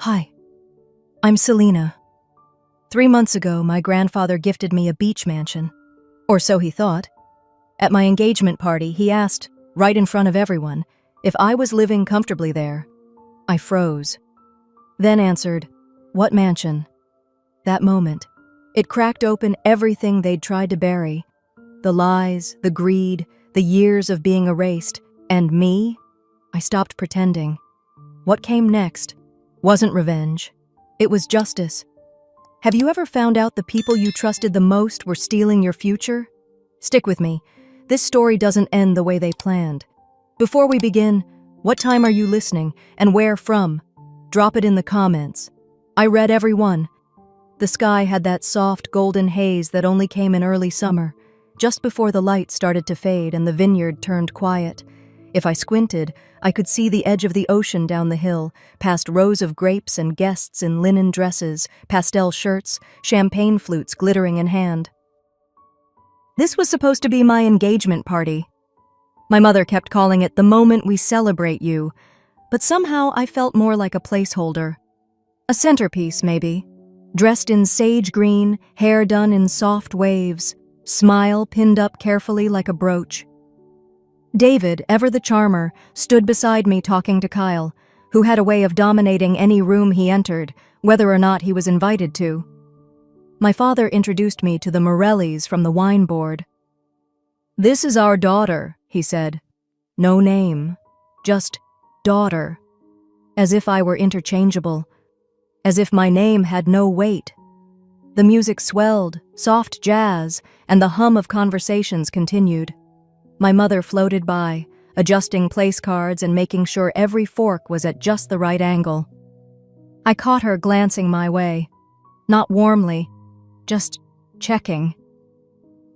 Hi, I'm Selena. 3 months ago, my grandfather gifted me a beach mansion. Or so he thought. At my engagement party, he asked, right in front of everyone, if I was living comfortably there. I froze. Then answered, "What mansion?" That moment, it cracked open everything they'd tried to bury. The lies, the greed, the years of being erased. And me? I stopped pretending. What came next wasn't revenge. It was justice. Have you ever found out the people you trusted the most were stealing your future? Stick with me. This story doesn't end the way they planned. Before we begin, what time are you listening and where from? Drop it in the comments. I read every one. The sky had that soft golden haze that only came in early summer, just before the light started to fade and the vineyard turned quiet. If I squinted, I could see the edge of the ocean down the hill, past rows of grapes and guests in linen dresses, pastel shirts, champagne flutes glittering in hand. This was supposed to be my engagement party. My mother kept calling it the moment we celebrate you, but somehow I felt more like a placeholder. A centerpiece, maybe. Dressed in sage green, hair done in soft waves, smile pinned up carefully like a brooch. David, ever the charmer, stood beside me talking to Kyle, who had a way of dominating any room he entered, whether or not he was invited to. My father introduced me to the Morellis from the wine board. "This is our daughter," he said. No name, just daughter. As if I were interchangeable. As if my name had no weight. The music swelled, soft jazz, and the hum of conversations continued. My mother floated by, adjusting place cards and making sure every fork was at just the right angle. I caught her glancing my way. Not warmly, just checking.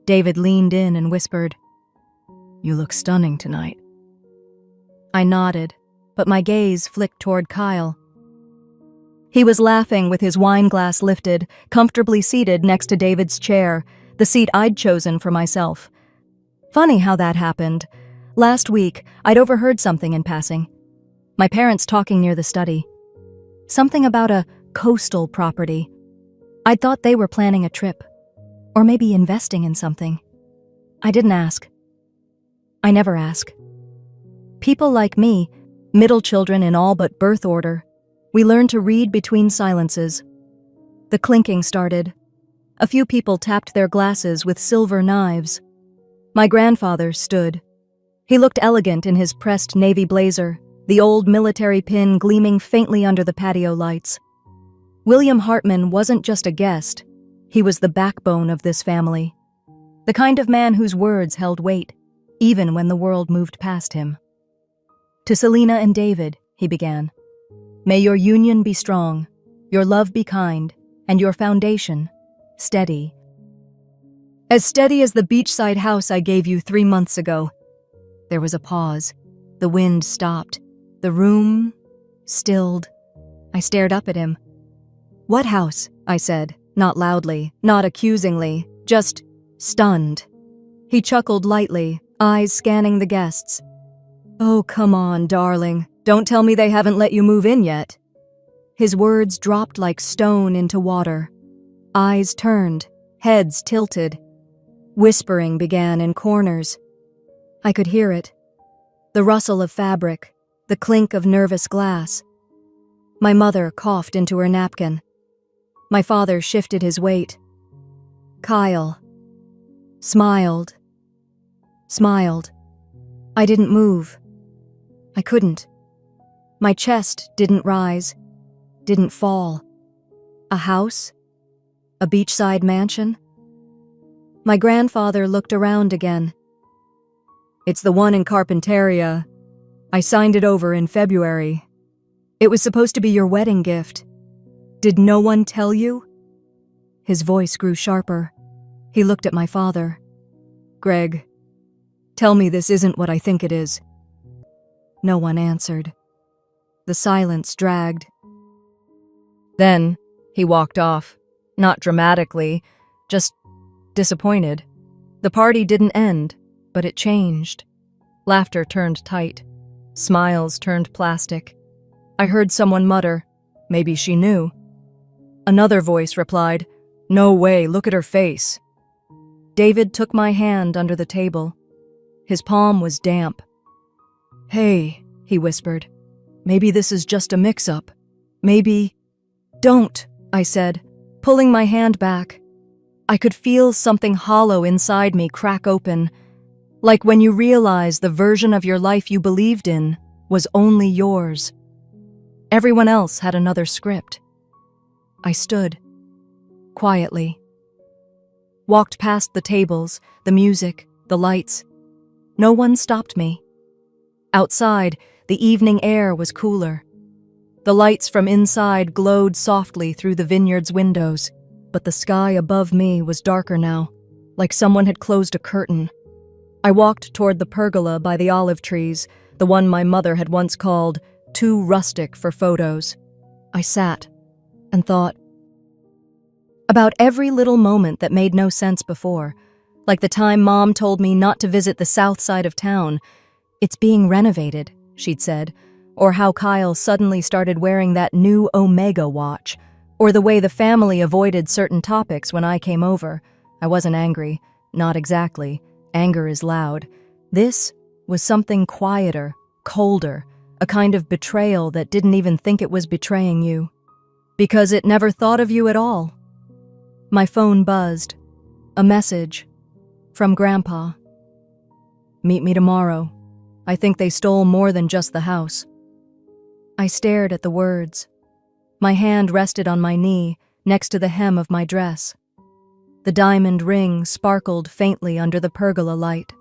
David leaned in and whispered, "You look stunning tonight." I nodded, but my gaze flicked toward Kyle. He was laughing with his wine glass lifted, comfortably seated next to David's chair, the seat I'd chosen for myself. Funny how that happened. Last week, I'd overheard something in passing. My parents talking near the study. Something about a coastal property. I'd thought they were planning a trip. Or maybe investing in something. I didn't ask. I never ask. People like me, middle children in all but birth order, we learn to read between silences. The clinking started. A few people tapped their glasses with silver knives. My grandfather stood. He looked elegant in his pressed navy blazer, the old military pin gleaming faintly under the patio lights. William Hartman wasn't just a guest. He was the backbone of this family. The kind of man whose words held weight, even when the world moved past him. "To Selena and David," he began. "May your union be strong, your love be kind, and your foundation steady. As steady as the beachside house I gave you 3 months ago." There was a pause. The wind stopped. The room stilled. I stared up at him. "What house?" I said, not loudly, not accusingly, just stunned. He chuckled lightly, eyes scanning the guests. "Oh, come on, darling. Don't tell me they haven't let you move in yet." His words dropped like stone into water. Eyes turned, heads tilted. Whispering began in corners. I could hear it. The rustle of fabric, the clink of nervous glass. My mother coughed into her napkin. My father shifted his weight. Kyle. Smiled. Smiled. I didn't move. I couldn't. My chest didn't rise, didn't fall. A house? A beachside mansion? My grandfather looked around again. "It's the one in Carpinteria. I signed it over in February. It was supposed to be your wedding gift. Did no one tell you?" His voice grew sharper. He looked at my father. "Greg, tell me this isn't what I think it is." No one answered. The silence dragged. Then he walked off, not dramatically, just disappointed. The party didn't end, but it changed. Laughter turned tight. Smiles turned plastic. I heard someone mutter, Maybe she knew. Another voice replied, "No way, look at her face." David took my hand under the table. His palm was damp. "Hey," he whispered. "Maybe this is just a mix-up. Maybe—" "Don't," I said, pulling my hand back. I could feel something hollow inside me crack open, like when you realize the version of your life you believed in was only yours. Everyone else had another script. I stood, quietly. Walked past the tables, the music, the lights. No one stopped me. Outside, the evening air was cooler. The lights from inside glowed softly through the vineyard's windows, but the sky above me was darker now, like someone had closed a curtain. I walked toward the pergola by the olive trees, the one my mother had once called too rustic for photos. I sat and thought about every little moment that made no sense before, like the time Mom told me not to visit the south side of town. "It's being renovated," she'd said, or how Kyle suddenly started wearing that new Omega watch, or the way the family avoided certain topics when I came over. I wasn't angry, not exactly. Anger is loud. This was something quieter, colder, a kind of betrayal that didn't even think it was betraying you, because it never thought of you at all. My phone buzzed. A message from Grandpa. "Meet me tomorrow. I think they stole more than just the house." I stared at the words. My hand rested on my knee, next to the hem of my dress. The diamond ring sparkled faintly under the pergola light.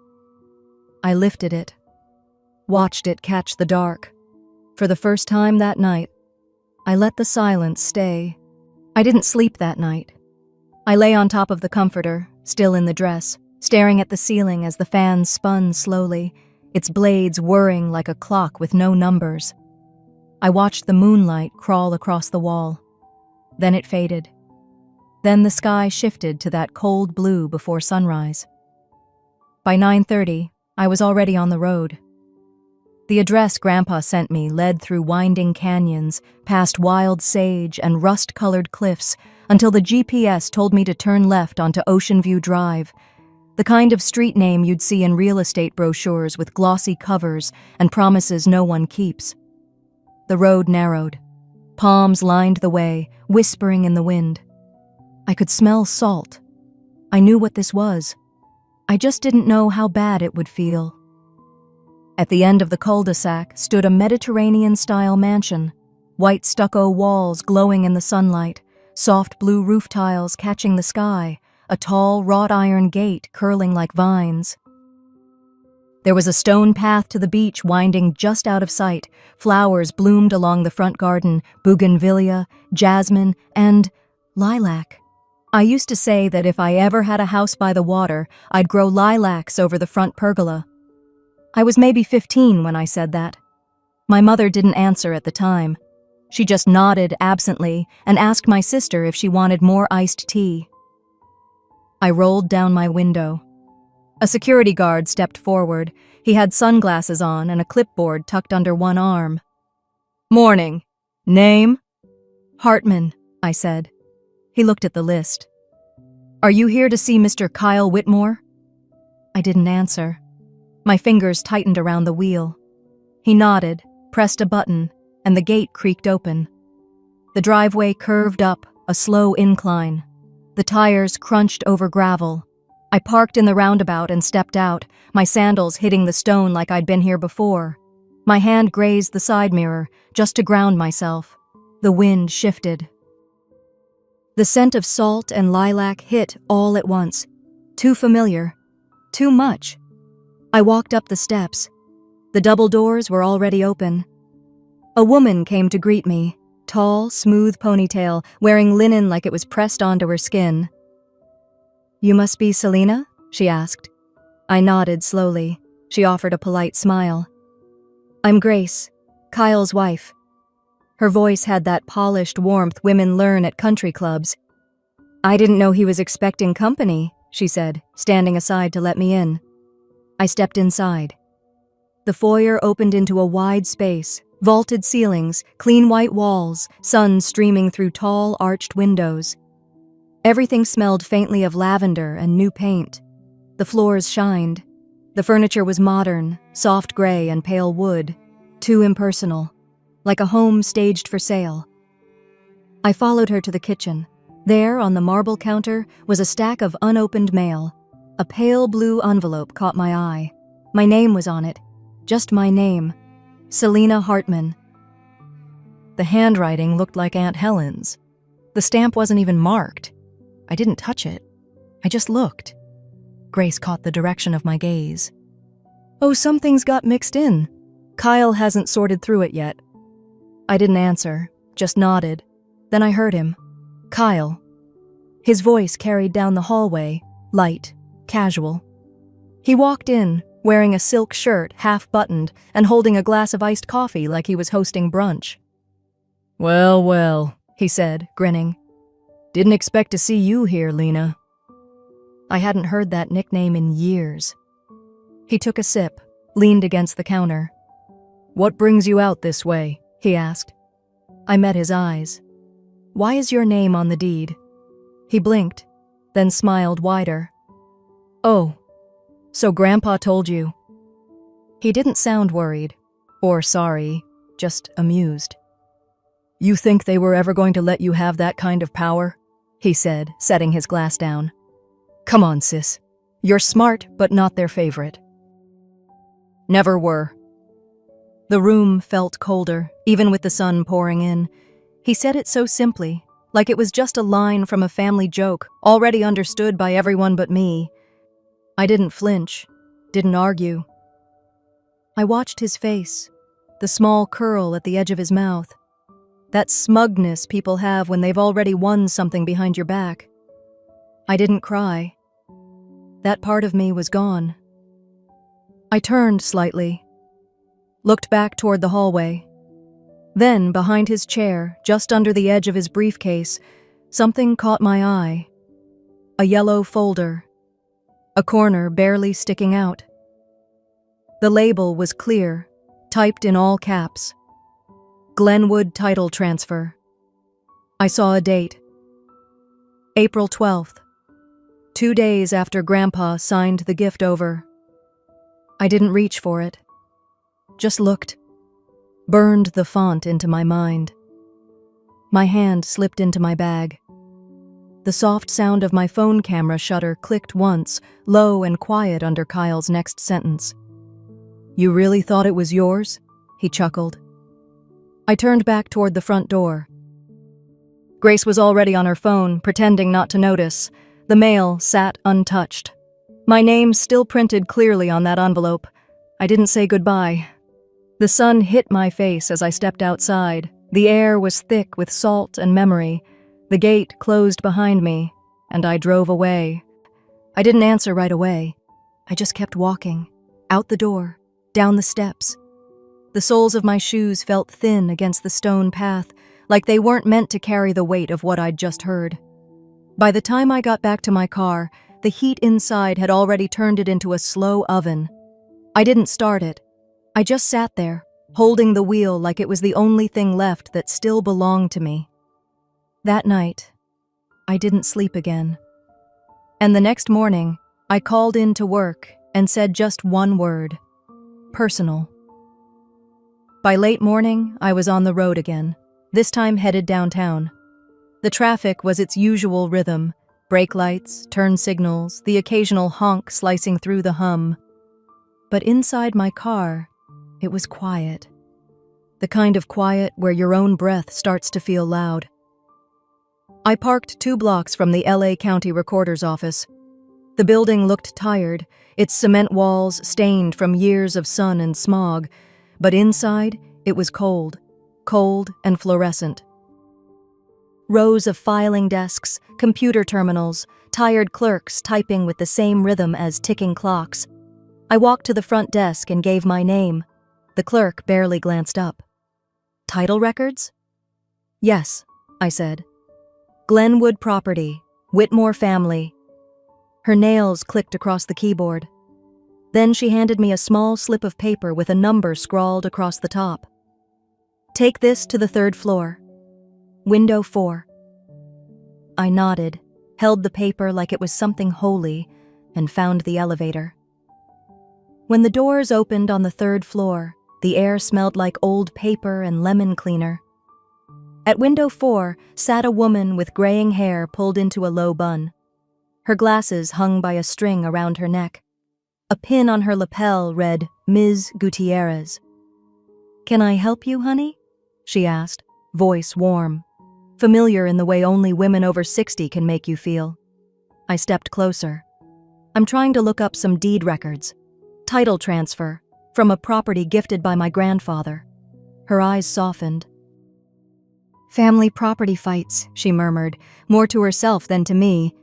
I lifted it, watched it catch the dark. For the first time that night, I let the silence stay. I didn't sleep that night. I lay on top of the comforter, still in the dress, staring at the ceiling as the fan spun slowly, its blades whirring like a clock with no numbers. I watched the moonlight crawl across the wall. Then it faded. Then the sky shifted to that cold blue before sunrise. By 9:30, I was already on the road. The address Grandpa sent me led through winding canyons, past wild sage and rust-colored cliffs, until the GPS told me to turn left onto Ocean View Drive, the kind of street name you'd see in real estate brochures with glossy covers and promises no one keeps. The road narrowed. Palms lined the way, whispering in the wind. I could smell salt. I knew what this was. I just didn't know how bad it would feel. At the end of the cul-de-sac stood a Mediterranean-style mansion, white stucco walls glowing in the sunlight, soft blue roof tiles catching the sky, a tall wrought iron gate curling like vines. There was a stone path to the beach winding just out of sight. Flowers bloomed along the front garden, bougainvillea, jasmine, and lilac. I used to say that if I ever had a house by the water, I'd grow lilacs over the front pergola. I was maybe 15 when I said that. My mother didn't answer at the time. She just nodded absently and asked my sister if she wanted more iced tea. I rolled down my window. A security guard stepped forward. He had sunglasses on and a clipboard tucked under one arm. "Morning. Name?" "Hartman," I said. He looked at the list. "Are you here to see Mr. Kyle Whitmore?" I didn't answer. My fingers tightened around the wheel. He nodded, pressed a button, and the gate creaked open. The driveway curved up, a slow incline. The tires crunched over gravel. I parked in the roundabout and stepped out, my sandals hitting the stone like I'd been here before. My hand grazed the side mirror, just to ground myself. The wind shifted. The scent of salt and lilac hit all at once. Too familiar. Too much. I walked up the steps. The double doors were already open. A woman came to greet me, tall, smooth ponytail, wearing linen like it was pressed onto her skin. "You must be Selena?" she asked. I nodded slowly. She offered a polite smile. "I'm Grace, Kyle's wife." Her voice had that polished warmth women learn at country clubs. "I didn't know he was expecting company," she said, standing aside to let me in. I stepped inside. The foyer opened into a wide space, Vaulted ceilings, clean white walls, sun streaming through tall, arched windows. Everything smelled faintly of lavender and new paint. The floors shined. The furniture was modern, soft gray and pale wood, too impersonal, like a home staged for sale. I followed her to the kitchen. There, on the marble counter, was a stack of unopened mail. A pale blue envelope caught my eye. My name was on it. Just my name. Selina Hartman. The handwriting looked like Aunt Helen's. The stamp wasn't even marked. I didn't touch it. I just looked. Grace caught the direction of my gaze. "Oh, something's got mixed in. Kyle hasn't sorted through it yet." I didn't answer, just nodded. Then I heard him. Kyle. His voice carried down the hallway, light, casual. He walked in, wearing a silk shirt, half-buttoned, and holding a glass of iced coffee like he was hosting brunch. "Well, well," he said, grinning. "Didn't expect to see you here, Lena." I hadn't heard that nickname in years. He took a sip, leaned against the counter. "What brings you out this way?" he asked. I met his eyes. "Why is your name on the deed?" He blinked, then smiled wider. "Oh, so Grandpa told you." He didn't sound worried, or sorry, just amused. "You think they were ever going to let you have that kind of power?" he said, setting his glass down. "Come on, sis. You're smart, but not their favorite." "Never were." The room felt colder, even with the sun pouring in. He said it so simply, like it was just a line from a family joke, already understood by everyone but me. I didn't flinch, didn't argue. I watched his face, the small curl at the edge of his mouth. That smugness people have when they've already won something behind your back. I didn't cry. That part of me was gone. I turned slightly, looked back toward the hallway. Then, behind his chair, just under the edge of his briefcase, something caught my eye. A yellow folder, a corner barely sticking out. The label was clear, typed in all caps. Glenwood title transfer. I saw a date. April 12th. 2 days after Grandpa signed the gift over. I didn't reach for it. Just looked. Burned the font into my mind. My hand slipped into my bag. The soft sound of my phone camera shutter clicked once, low and quiet under Kyle's next sentence. "You really thought it was yours?" he chuckled. I turned back toward the front door. Grace was already on her phone, pretending not to notice. The mail sat untouched. My name still printed clearly on that envelope. I didn't say goodbye. The sun hit my face as I stepped outside. The air was thick with salt and memory. The gate closed behind me, and I drove away. I didn't answer right away. I just kept walking, out the door, down the steps. The soles of my shoes felt thin against the stone path, like they weren't meant to carry the weight of what I'd just heard. By the time I got back to my car, the heat inside had already turned it into a slow oven. I didn't start it. I just sat there, holding the wheel like it was the only thing left that still belonged to me. That night, I didn't sleep again. And the next morning, I called in to work and said just one word: personal. By late morning, I was on the road again, this time headed downtown. The traffic was its usual rhythm: brake lights, turn signals, the occasional honk slicing through the hum. But inside my car, it was quiet. The kind of quiet where your own breath starts to feel loud. I parked 2 blocks from the LA County Recorder's office. The building looked tired, its cement walls stained from years of sun and smog, but inside, it was cold and fluorescent. Rows of filing desks, computer terminals, tired clerks typing with the same rhythm as ticking clocks. I walked to the front desk and gave my name. The clerk barely glanced up. "Title records?" "Yes," I said. "Glenwood property, Whitmore family." Her nails clicked across the keyboard. Then she handed me a small slip of paper with a number scrawled across the top. Take this to the 3rd floor. Window 4. I nodded, held the paper like it was something holy, and found the elevator. When the doors opened on the 3rd floor, the air smelled like old paper and lemon cleaner. At window 4 sat a woman with graying hair pulled into a low bun. Her glasses hung by a string around her neck. A pin on her lapel read, Ms. Gutierrez. "Can I help you, honey?" she asked, voice warm, familiar in the way only women over 60 can make you feel. I stepped closer. "I'm trying to look up some deed records. Title transfer from a property gifted by my grandfather." Her eyes softened. "Family property fights," she murmured, more to herself than to me.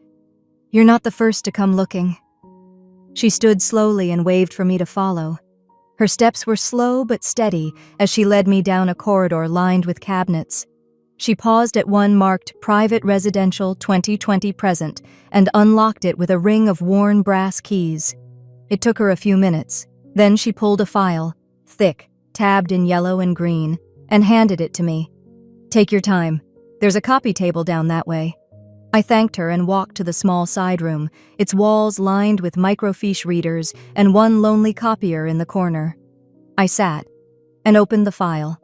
"You're not the first to come looking." She stood slowly and waved for me to follow. Her steps were slow but steady as she led me down a corridor lined with cabinets. She paused at one marked Private Residential 2020 Present and unlocked it with a ring of worn brass keys. It took her a few minutes. Then she pulled a file, thick, tabbed in yellow and green, and handed it to me. "Take your time. There's a copy table down that way." I thanked her and walked to the small side room, its walls lined with microfiche readers and one lonely copier in the corner. I sat and opened the file.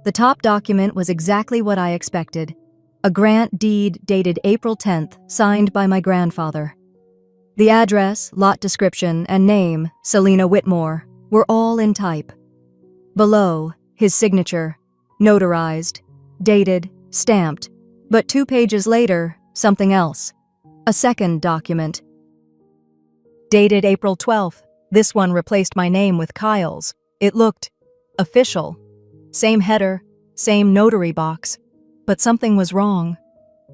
The top document was exactly what I expected. A grant deed dated April 10th, signed by my grandfather. The address, lot description, and name, Selena Whitmore, were all in type. Below, his signature, notarized, dated, stamped, but 2 pages later, something else. A second document. Dated April 12th, this one replaced my name with Kyle's. It looked official. Same header, same notary box. But something was wrong.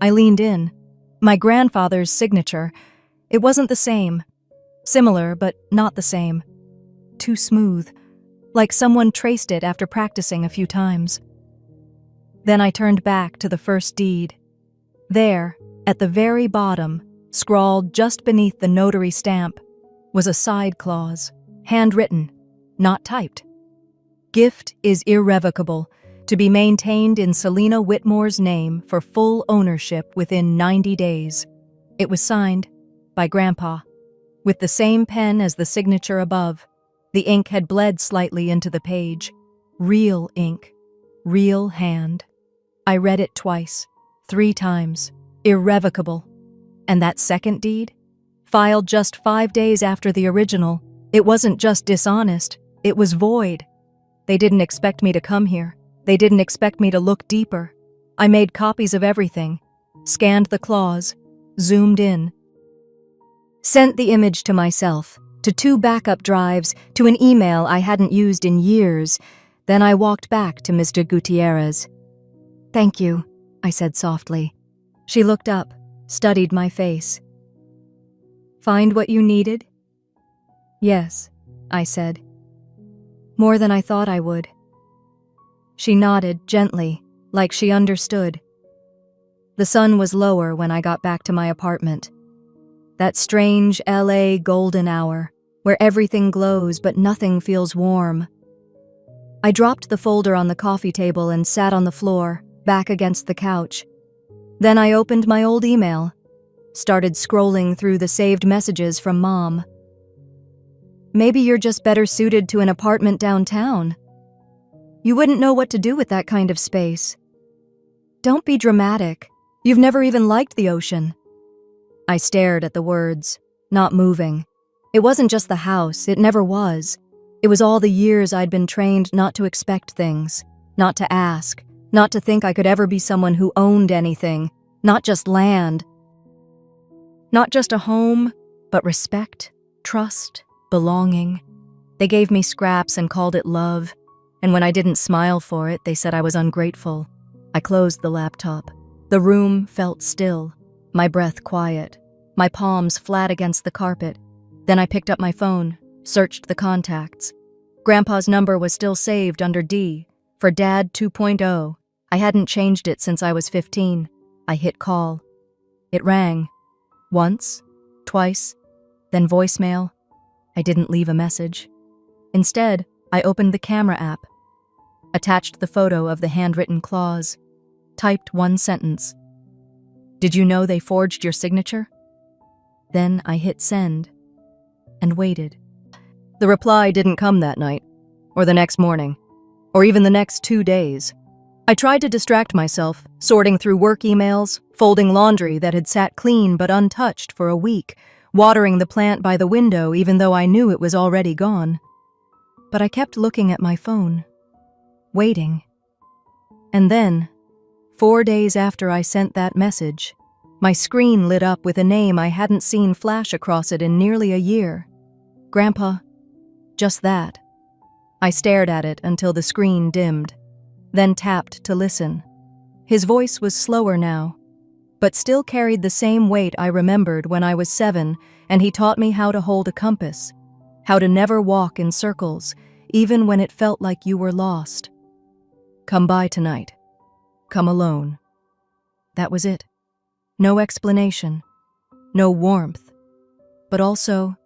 I leaned in. My grandfather's signature. It wasn't the same. Similar, but not the same. Too smooth. Like someone traced it after practicing a few times. Then I turned back to the first deed. There, at the very bottom, scrawled just beneath the notary stamp, was a side clause, handwritten, not typed. Gift is irrevocable, to be maintained in Selena Whitmore's name for full ownership within 90 days. It was signed by Grandpa, with the same pen as the signature above. The ink had bled slightly into the page. Real ink, real hand. I read it twice, 3 times. Irrevocable. And that second deed? Filed just 5 days after the original. It wasn't just dishonest, it was void. They didn't expect me to come here. They didn't expect me to look deeper. I made copies of everything, scanned the clause, zoomed in. Sent the image to myself, to 2 backup drives, to an email I hadn't used in years. Then I walked back to Mr. Gutierrez. "Thank you," I said softly. She looked up, studied my face. "Find what you needed?" "Yes," I said. "More than I thought I would." She nodded gently, like she understood. The sun was lower when I got back to my apartment. That strange LA golden hour, where everything glows but nothing feels warm. I dropped the folder on the coffee table and sat on the floor, back against the couch. Then I opened my old email, started scrolling through the saved messages from Mom. "Maybe you're just better suited to an apartment downtown. You wouldn't know what to do with that kind of space. Don't be dramatic. You've never even liked the ocean." I stared at the words, not moving. It wasn't just the house, it never was. It was all the years I'd been trained not to expect things, not to ask, not to think I could ever be someone who owned anything, not just land. Not just a home, but respect, trust, belonging. They gave me scraps and called it love, and when I didn't smile for it, they said I was ungrateful. I closed the laptop. The room felt still, my breath quiet, my palms flat against the carpet. Then I picked up my phone, searched the contacts. Grandpa's number was still saved under D, for Dad 2.0. I hadn't changed it since I was 15. I hit call. It rang. Once, twice, then voicemail. I didn't leave a message. Instead, I opened the camera app. attached the photo of the handwritten clause, typed one sentence. "Did you know they forged your signature?" Then I hit send and waited. The reply didn't come that night, or the next morning, or even the next 2 days. I tried to distract myself, sorting through work emails, folding laundry that had sat clean but untouched for a week, watering the plant by the window even though I knew it was already gone. But I kept looking at my phone, waiting. And then, 4 days after I sent that message, my screen lit up with a name I hadn't seen flash across it in nearly a year. Grandpa. Just that. I stared at it until the screen dimmed, then tapped to listen. His voice was slower now, but still carried the same weight I remembered when I was 7, and he taught me how to hold a compass, how to never walk in circles, even when it felt like you were lost. "Come by tonight. Come alone." That was it. No explanation, no warmth, but also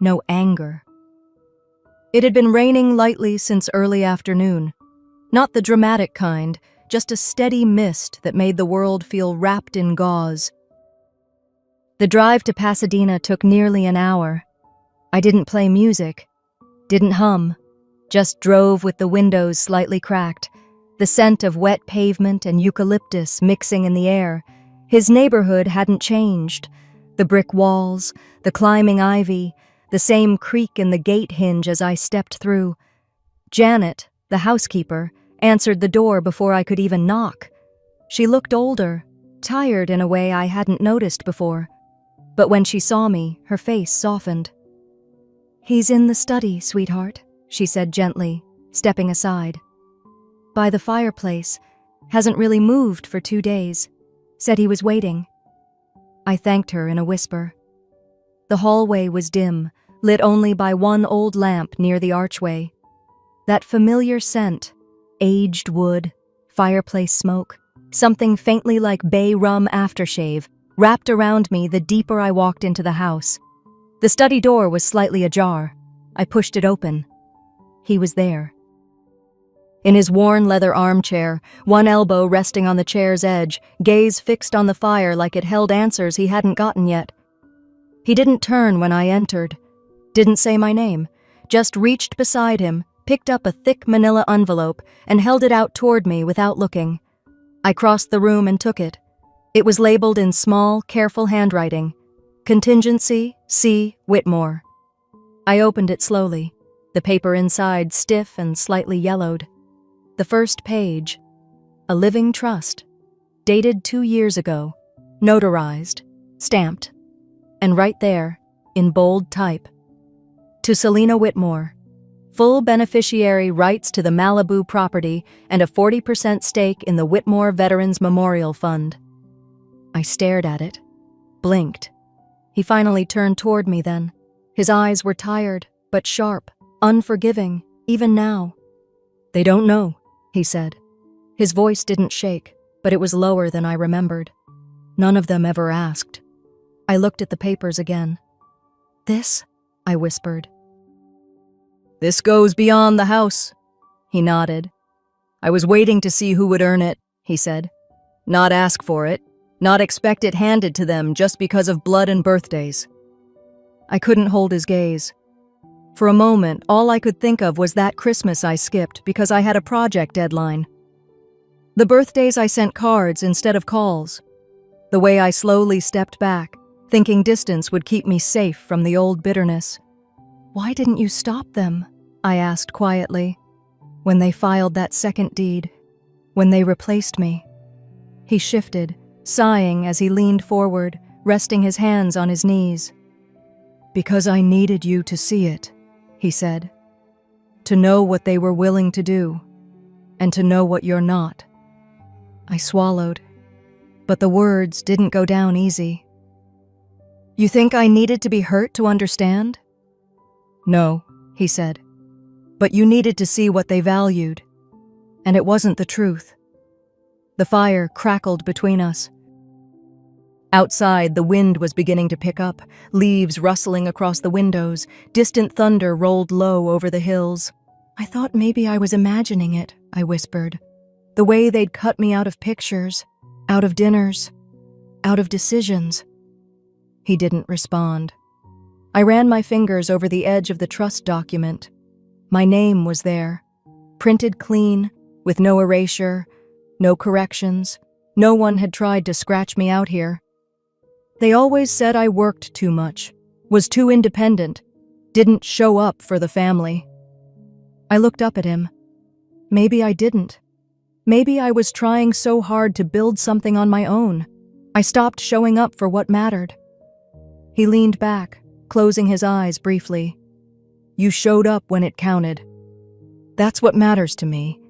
no anger. It had been raining lightly since early afternoon, not the dramatic kind, just a steady mist that made the world feel wrapped in gauze. The drive to Pasadena took nearly an hour. I didn't play music, didn't hum, just drove with the windows slightly cracked, the scent of wet pavement and eucalyptus mixing in the air. His neighborhood hadn't changed. The brick walls, the climbing ivy, the same creak in the gate hinge as I stepped through. Janet, the housekeeper, answered the door before I could even knock. She looked older, tired in a way I hadn't noticed before. But when she saw me, her face softened. "He's in the study, sweetheart," she said gently, stepping aside. "By the fireplace. Hasn't really moved for 2 days. Said he was waiting." I thanked her in a whisper. The hallway was dim, lit only by one old lamp near the archway. That familiar scent, aged wood, fireplace smoke, something faintly like bay rum aftershave, wrapped around me the deeper I walked into the house. The study door was slightly ajar. I pushed it open. He was there. In his worn leather armchair, one elbow resting on the chair's edge, gaze fixed on the fire like it held answers he hadn't gotten yet. He didn't turn when I entered, didn't say my name, just reached beside him, picked up a thick manila envelope, and held it out toward me without looking. I crossed the room and took it. It was labeled in small, careful handwriting, "Contingency C. Whitmore." I opened it slowly, the paper inside stiff and slightly yellowed. The first page, a living trust, dated 2 years ago, notarized, stamped, and right there, in bold type, "To Selena Whitmore, full beneficiary rights to the Malibu property and a 40% stake in the Whitmore Veterans Memorial Fund." I stared at it, blinked. He finally turned toward me then. His eyes were tired, but sharp, unforgiving, even now. "They don't know," he said. His voice didn't shake, but it was lower than I remembered. "None of them ever asked." I looked at the papers again. "This?" I whispered. "This goes beyond the house," he nodded. "I was waiting to see who would earn it," he said. "Not ask for it, not expect it handed to them just because of blood and birthdays." I couldn't hold his gaze. For a moment, all I could think of was that Christmas I skipped because I had a project deadline. The birthdays I sent cards instead of calls. The way I slowly stepped back, thinking distance would keep me safe from the old bitterness. "Why didn't you stop them?" I asked quietly. "When they filed that second deed, when they replaced me." He shifted, sighing as he leaned forward, resting his hands on his knees. "Because I needed you to see it," he said. "To know what they were willing to do, and to know what you're not." I swallowed, but the words didn't go down easy. "You think I needed to be hurt to understand?" "No," he said. "But you needed to see what they valued, and it wasn't the truth." The fire crackled between us. Outside, the wind was beginning to pick up, leaves rustling across the windows, distant thunder rolled low over the hills. I thought maybe I was imagining it, I whispered. The way they'd cut me out of pictures, out of dinners, out of decisions. He didn't respond. I ran my fingers over the edge of the trust document. My name was there, printed clean, with no erasure, no corrections. No one had tried to scratch me out here. They always said I worked too much, was too independent, didn't show up for the family. I looked up at him. Maybe I didn't. Maybe I was trying so hard to build something on my own. I stopped showing up for what mattered. He leaned back, closing his eyes briefly. You showed up when it counted. That's what matters to me.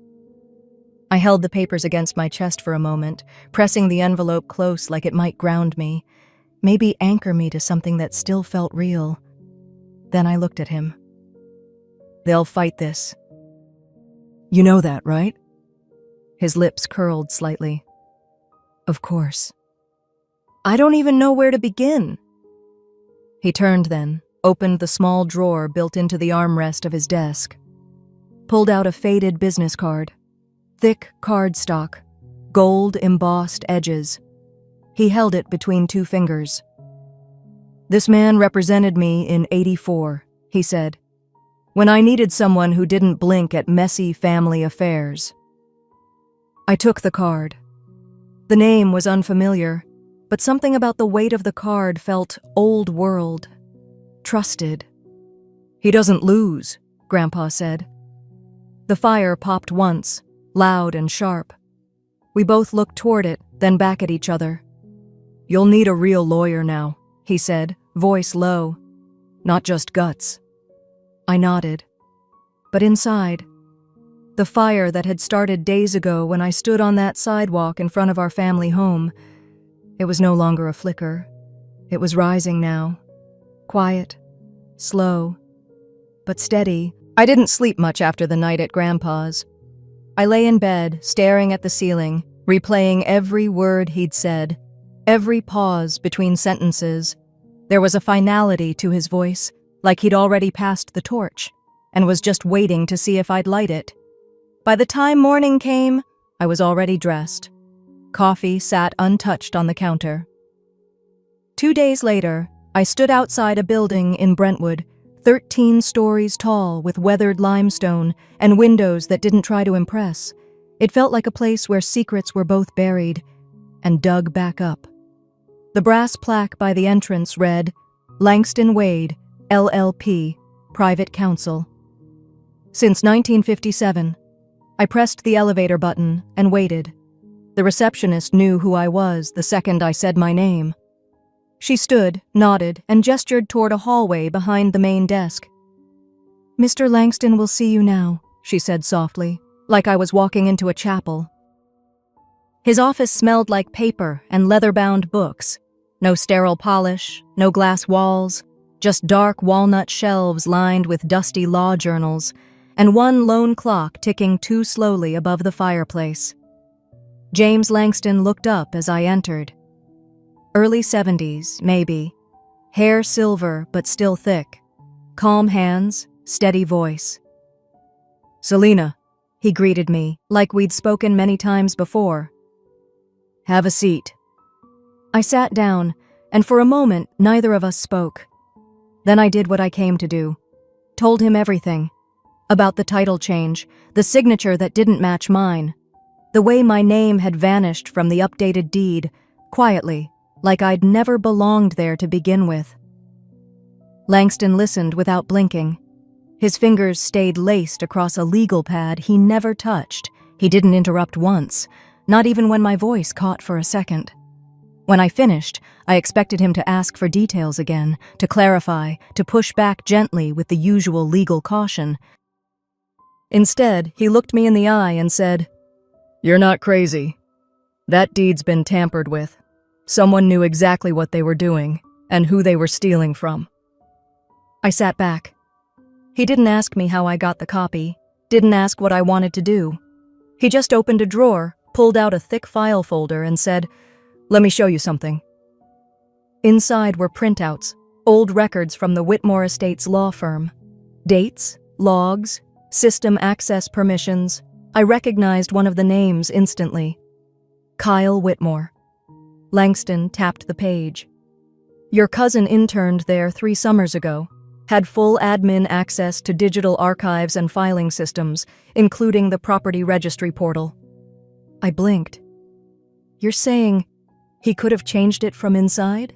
I held the papers against my chest for a moment, pressing the envelope close like it might ground me, maybe anchor me to something that still felt real. Then I looked at him. They'll fight this. You know that, right? His lips curled slightly. Of course. I don't even know where to begin. He turned then, opened the small drawer built into the armrest of his desk, pulled out a faded business card, thick cardstock, gold embossed edges. He held it between two fingers. This man represented me in '84, he said, when I needed someone who didn't blink at messy family affairs. I took the card. The name was unfamiliar, but something about the weight of the card felt old world, trusted. He doesn't lose, Grandpa said. The fire popped once, loud and sharp. We both looked toward it, then back at each other. You'll need a real lawyer now, he said, voice low. Not just guts. I nodded. But inside, the fire that had started days ago when I stood on that sidewalk in front of our family home, it was no longer a flicker. It was rising now. Quiet, slow, but steady. I didn't sleep much after the night at Grandpa's. I lay in bed, staring at the ceiling, replaying every word he'd said, every pause between sentences. There was a finality to his voice, like he'd already passed the torch, and was just waiting to see if I'd light it. By the time morning came, I was already dressed. Coffee sat untouched on the counter. 2 days later, I stood outside a building in Brentwood, 13 stories tall with weathered limestone and windows that didn't try to impress. It felt like a place where secrets were both buried and dug back up. The brass plaque by the entrance read, Langston Wade, LLP, Private Counsel. Since 1957, I pressed the elevator button and waited. The receptionist knew who I was the second I said my name. She stood, nodded, and gestured toward a hallway behind the main desk. Mr. Langston will see you now, she said softly, like I was walking into a chapel. His office smelled like paper and leather-bound books. No sterile polish, no glass walls, just dark walnut shelves lined with dusty law journals, and one lone clock ticking too slowly above the fireplace. James Langston looked up as I entered. Early 70s, maybe. Hair silver but still thick. Calm hands, steady voice. Selina, he greeted me, like we'd spoken many times before. Have a seat. I sat down, and for a moment neither of us spoke. Then I did what I came to do. Told him everything. About the title change, the signature that didn't match mine. The way my name had vanished from the updated deed, quietly, like I'd never belonged there to begin with. Langston listened without blinking. His fingers stayed laced across a legal pad he never touched. He didn't interrupt once, not even when my voice caught for a second. When I finished, I expected him to ask for details again, to clarify, to push back gently with the usual legal caution. Instead, he looked me in the eye and said, You're not crazy. That deed's been tampered with. Someone knew exactly what they were doing and who they were stealing from. I sat back. He didn't ask me how I got the copy, didn't ask what I wanted to do. He just opened a drawer, pulled out a thick file folder and said, Let me show you something. Inside were printouts, old records from the Whitmore Estates law firm. Dates, logs, System access permissions. I recognized one of the names instantly. Kyle Whitmore. Langston tapped the page. Your cousin interned there 3 summers ago. Had full admin access to digital archives and filing systems, including the property registry portal. I blinked. You're saying he could have changed it from inside?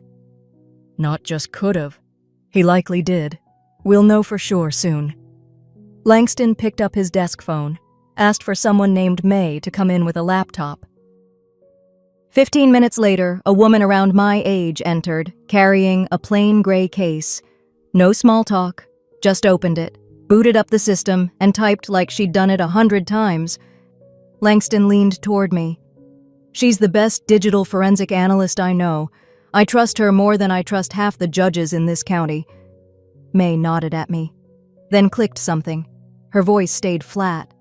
Not just could have. He likely did. We'll know for sure soon. Langston picked up his desk phone, asked for someone named May to come in with a laptop. 15 minutes later, a woman around my age entered, carrying a plain gray case. No small talk, just opened it, booted up the system, and typed like she'd done it 100 times. Langston leaned toward me. She's the best digital forensic analyst I know. I trust her more than I trust half the judges in this county. May nodded at me, then clicked something. Her voice stayed flat.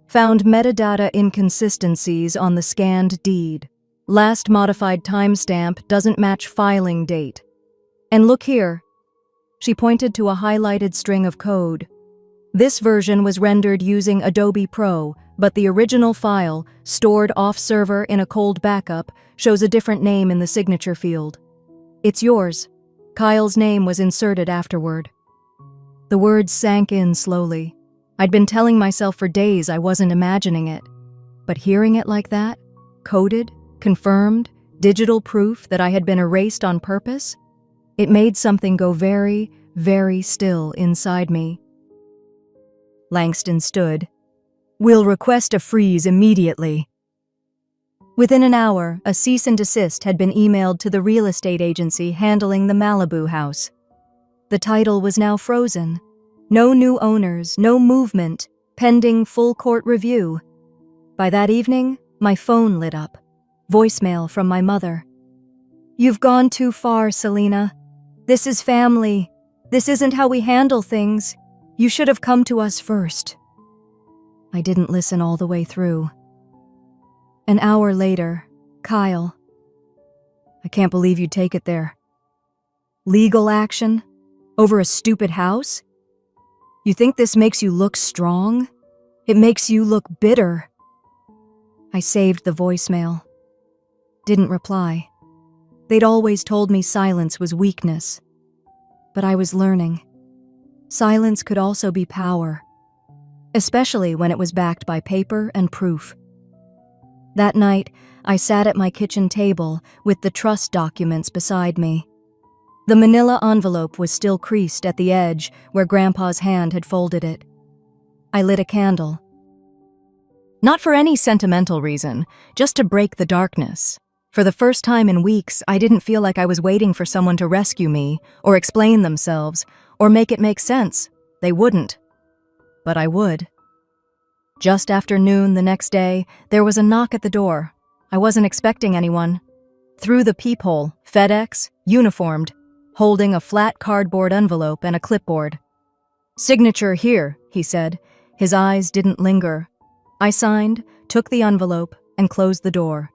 Found metadata inconsistencies on the scanned deed. Last modified timestamp doesn't match filing date. And look here. She pointed to a highlighted string of code. This version was rendered using Adobe Pro, but the original file, stored off-server in a cold backup, shows a different name in the signature field. It's yours. Kyle's name was inserted afterward. The words sank in slowly. I'd been telling myself for days I wasn't imagining it. But hearing it like that, coded, confirmed, digital proof that I had been erased on purpose, it made something go very, very still inside me. Langston stood. We'll request a freeze immediately. Within an hour, a cease and desist had been emailed to the real estate agency handling the Malibu house. The title was now frozen. No new owners, no movement, pending full court review. By that evening, my phone lit up. Voicemail from my mother. You've gone too far, Selena. This is family. This isn't how we handle things. You should have come to us first. I didn't listen all the way through. An hour later, Kyle. I can't believe you'd take it there. Legal action? Over a stupid house? You think this makes you look strong? It makes you look bitter. I saved the voicemail. Didn't reply. They'd always told me silence was weakness. But I was learning. Silence could also be power, especially when it was backed by paper and proof. That night, I sat at my kitchen table with the trust documents beside me. The manila envelope was still creased at the edge where Grandpa's hand had folded it. I lit a candle. Not for any sentimental reason, just to break the darkness. For the first time in weeks, I didn't feel like I was waiting for someone to rescue me, or explain themselves, or make it make sense. They wouldn't. But I would. Just after noon the next day, there was a knock at the door. I wasn't expecting anyone. Through the peephole, FedEx, uniformed, holding a flat cardboard envelope and a clipboard. Signature here, he said. His eyes didn't linger. I signed, took the envelope, and closed the door.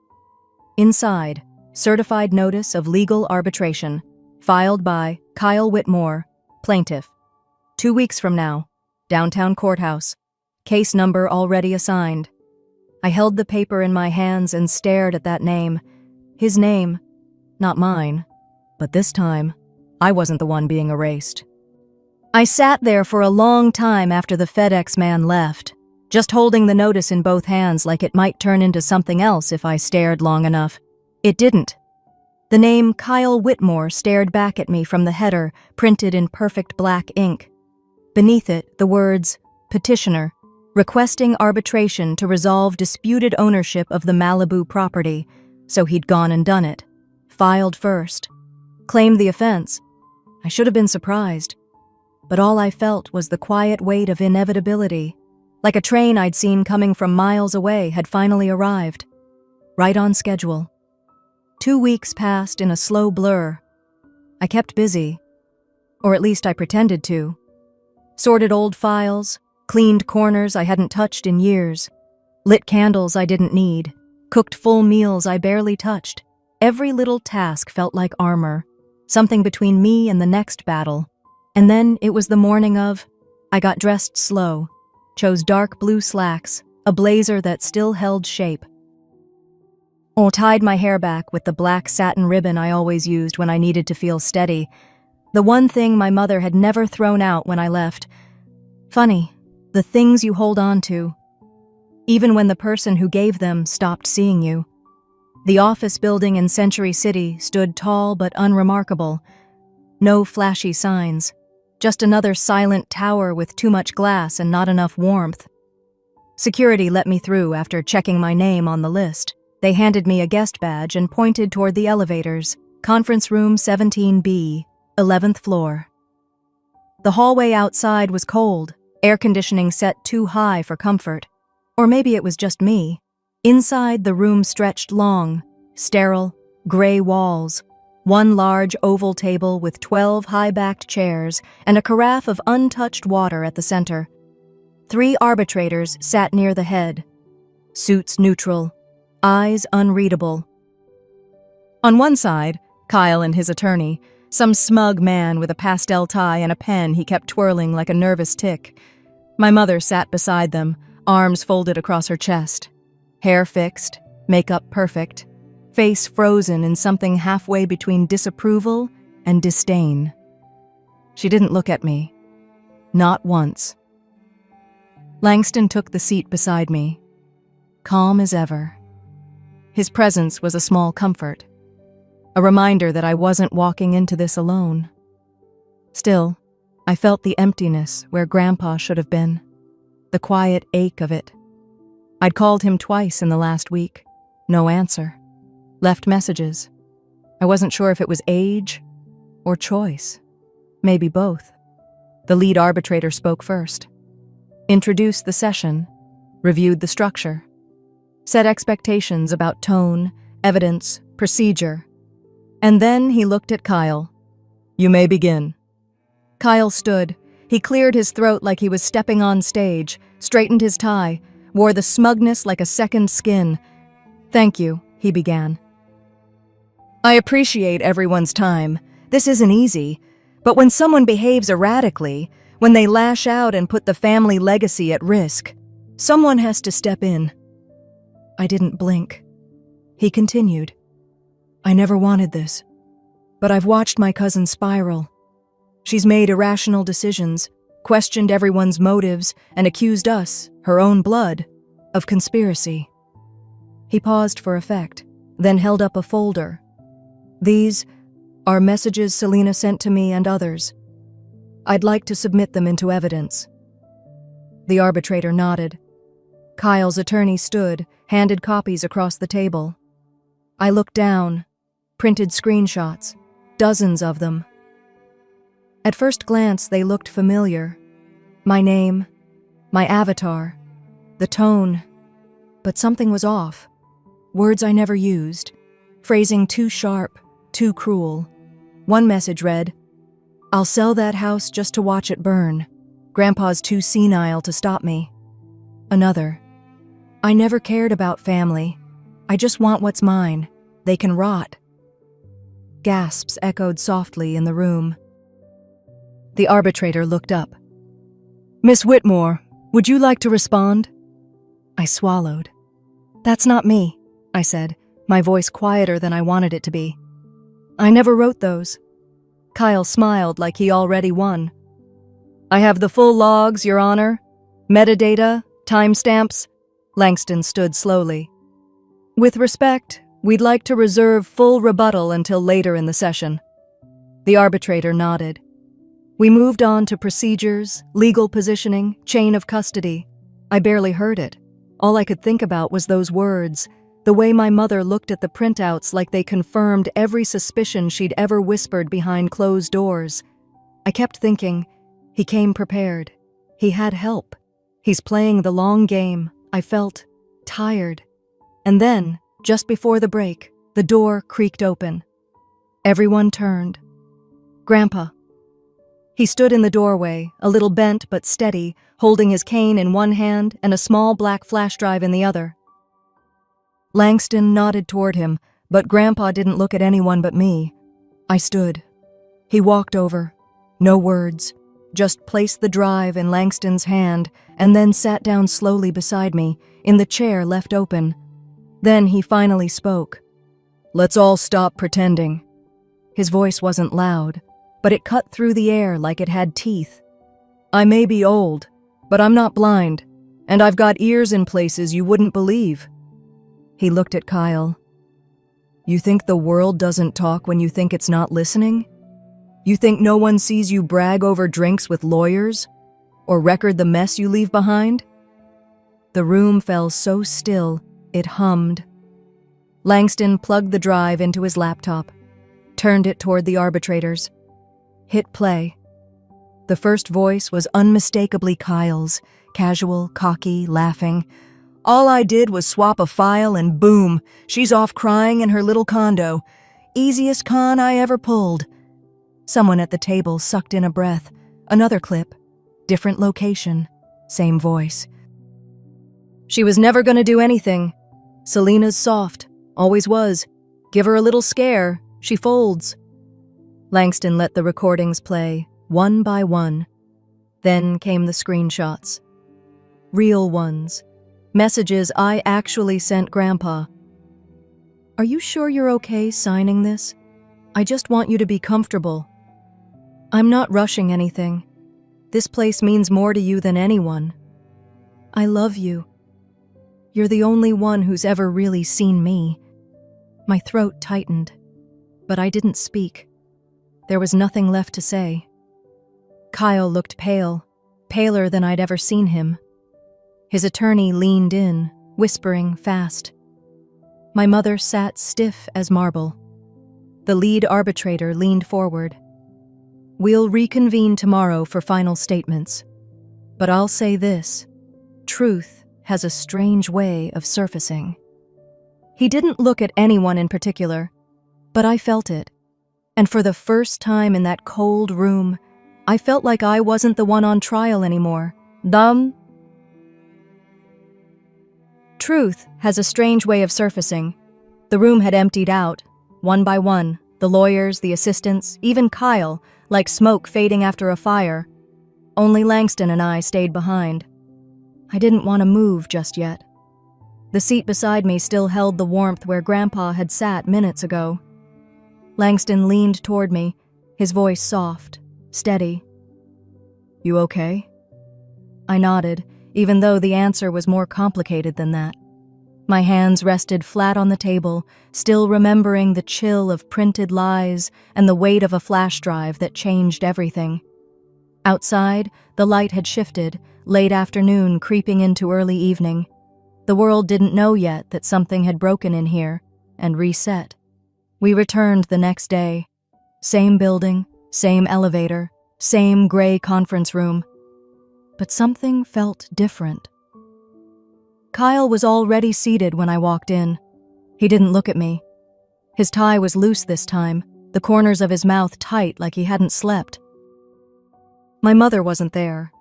Inside, certified notice of legal arbitration, filed by Kyle Whitmore, plaintiff. 2 weeks from now, downtown courthouse. Case number already assigned. I held the paper in my hands and stared at that name. His name, not mine. But this time, I wasn't the one being erased. I sat there for a long time after the FedEx man left, just holding the notice in both hands like it might turn into something else if I stared long enough. It didn't. The name Kyle Whitmore stared back at me from the header, printed in perfect black ink. Beneath it, the words, Petitioner, requesting arbitration to resolve disputed ownership of the Malibu property, so he'd gone and done it. Filed first. Claimed the offense. I should have been surprised. But all I felt was the quiet weight of inevitability. Like a train I'd seen coming from miles away had finally arrived. Right on schedule. 2 weeks passed in a slow blur. I kept busy. Or at least I pretended to. Sorted old files, cleaned corners I hadn't touched in years, lit candles I didn't need, cooked full meals I barely touched. Every little task felt like armor, something between me and the next battle. And then it was the morning of, I got dressed slow, chose dark blue slacks, a blazer that still held shape. I tied my hair back with the black satin ribbon I always used when I needed to feel steady, the one thing my mother had never thrown out when I left. Funny, the things you hold on to, even when the person who gave them stopped seeing you. The office building in Century City stood tall but unremarkable. No flashy signs, just another silent tower with too much glass and not enough warmth. Security let me through after checking my name on the list. They handed me a guest badge and pointed toward the elevators, Conference Room 17B, 11th floor. The hallway outside was cold, air conditioning set too high for comfort. Or maybe it was just me. Inside, the room stretched long, sterile, gray walls, one large oval table with 12 high-backed chairs and a carafe of untouched water at the center. 3 arbitrators sat near the head, suits neutral, eyes unreadable. On one side, Kyle and his attorney, some smug man with a pastel tie and a pen he kept twirling like a nervous tick. My mother sat beside them, arms folded across her chest, hair fixed, makeup perfect, face frozen in something halfway between disapproval and disdain. She didn't look at me. Not once. Langston took the seat beside me, calm as ever. His presence was a small comfort, a reminder that I wasn't walking into this alone. Still, I felt the emptiness where Grandpa should have been, the quiet ache of it. I'd called him twice in the last week. No answer. Left messages. I wasn't sure if it was age or choice. Maybe both. The lead arbitrator spoke first. Introduced the session. Reviewed the structure. Set expectations about tone, evidence, procedure. And then he looked at Kyle. "You may begin." Kyle stood. He cleared his throat like he was stepping on stage, straightened his tie, wore the smugness like a second skin. "Thank you," he began. "I appreciate everyone's time. This isn't easy. But when someone behaves erratically, when they lash out and put the family legacy at risk, someone has to step in." I didn't blink. He continued. "I never wanted this, but I've watched my cousin spiral. She's made irrational decisions, questioned everyone's motives, and accused us, her own blood, of conspiracy." He paused for effect, then held up a folder. "These are messages Selena sent to me and others. I'd like to submit them into evidence." The arbitrator nodded. Kyle's attorney stood, handed copies across the table. I looked down, printed screenshots, dozens of them. At first glance, they looked familiar. My name, my avatar, the tone. But something was off. Words I never used. Phrasing too sharp, too cruel. One message read, "I'll sell that house just to watch it burn. Grandpa's too senile to stop me." Another, "I never cared about family. I just want what's mine. They can rot." Gasps echoed softly in the room. The arbitrator looked up. "Miss Whitmore, would you like to respond?" I swallowed. "That's not me," I said, my voice quieter than I wanted it to be. "I never wrote those." Kyle smiled like he already won. "I have the full logs, Your Honor. Metadata, timestamps." Langston stood slowly. "With respect, we'd like to reserve full rebuttal until later in the session." The arbitrator nodded. We moved on to procedures, legal positioning, chain of custody. I barely heard it. All I could think about was those words, the way my mother looked at the printouts like they confirmed every suspicion she'd ever whispered behind closed doors. I kept thinking, he came prepared. He had help. He's playing the long game. I felt tired. And then, just before the break, the door creaked open. Everyone turned. Grandpa. He stood in the doorway, a little bent but steady, holding his cane in one hand and a small black flash drive in the other. Langston nodded toward him, but Grandpa didn't look at anyone but me. I stood. He walked over. No words, just placed the drive in Langston's hand and then sat down slowly beside me, in the chair left open. Then he finally spoke. "Let's all stop pretending." His voice wasn't loud, but it cut through the air like it had teeth. "I may be old, but I'm not blind, and I've got ears in places you wouldn't believe." He looked at Kyle. "You think the world doesn't talk when you think it's not listening? You think no one sees you brag over drinks with lawyers? Or record the mess you leave behind?" The room fell so still, it hummed. Langston plugged the drive into his laptop, turned it toward the arbitrators, hit play. The first voice was unmistakably Kyle's, casual, cocky, laughing. "All I did was swap a file and boom, she's off crying in her little condo. Easiest con I ever pulled." Someone at the table sucked in a breath. Another clip. Different location. Same voice. "She was never gonna do anything. Selena's soft. Always was. Give her a little scare. She folds." Langston let the recordings play, one by one. Then came the screenshots. Real ones. Messages I actually sent Grandpa. "Are you sure you're okay signing this? I just want you to be comfortable. I'm not rushing anything. This place means more to you than anyone. I love you. You're the only one who's ever really seen me." My throat tightened, but I didn't speak. There was nothing left to say. Kyle looked pale, paler than I'd ever seen him. His attorney leaned in, whispering fast. My mother sat stiff as marble. The lead arbitrator leaned forward. "We'll reconvene tomorrow for final statements. But I'll say this, truth has a strange way of surfacing." He didn't look at anyone in particular, but I felt it. And for the first time in that cold room, I felt like I wasn't the one on trial anymore. Truth has a strange way of surfacing. The room had emptied out, one by one, the lawyers, the assistants, even Kyle, like smoke fading after a fire. Only Langston and I stayed behind. I didn't want to move just yet. The seat beside me still held the warmth where Grandpa had sat minutes ago. Langston leaned toward me, his voice soft, steady. "You okay?" I nodded, even though the answer was more complicated than that. My hands rested flat on the table, still remembering the chill of printed lies and the weight of a flash drive that changed everything. Outside, the light had shifted, late afternoon creeping into early evening. The world didn't know yet that something had broken in here and reset. We returned the next day. Same building, same elevator, same gray conference room. But something felt different. Kyle was already seated when I walked in. He didn't look at me. His tie was loose this time, the corners of his mouth tight like he hadn't slept. My mother wasn't there.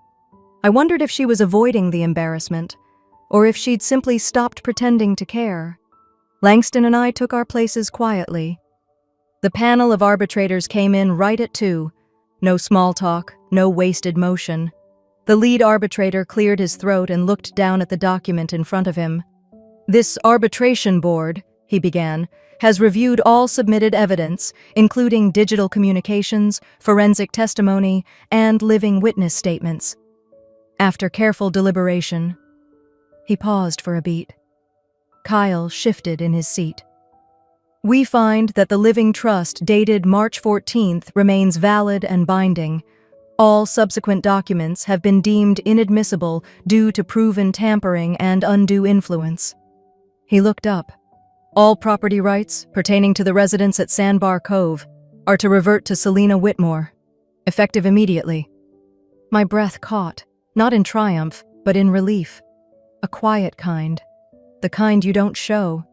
I wondered if she was avoiding the embarrassment, or if she'd simply stopped pretending to care. Langston and I took our places quietly. The panel of arbitrators came in right at 2. No small talk, no wasted motion. The lead arbitrator cleared his throat and looked down at the document in front of him. "This arbitration board," he began, "has reviewed all submitted evidence, including digital communications, forensic testimony, and living witness statements. After careful deliberation..." He paused for a beat. Kyle shifted in his seat. "We find that the living trust dated March 14th remains valid and binding. All subsequent documents have been deemed inadmissible due to proven tampering and undue influence." He looked up. "All property rights pertaining to the residents at Sandbar Cove are to revert to Selena Whitmore, effective immediately." My breath caught, not in triumph, but in relief. A quiet kind. The kind you don't show.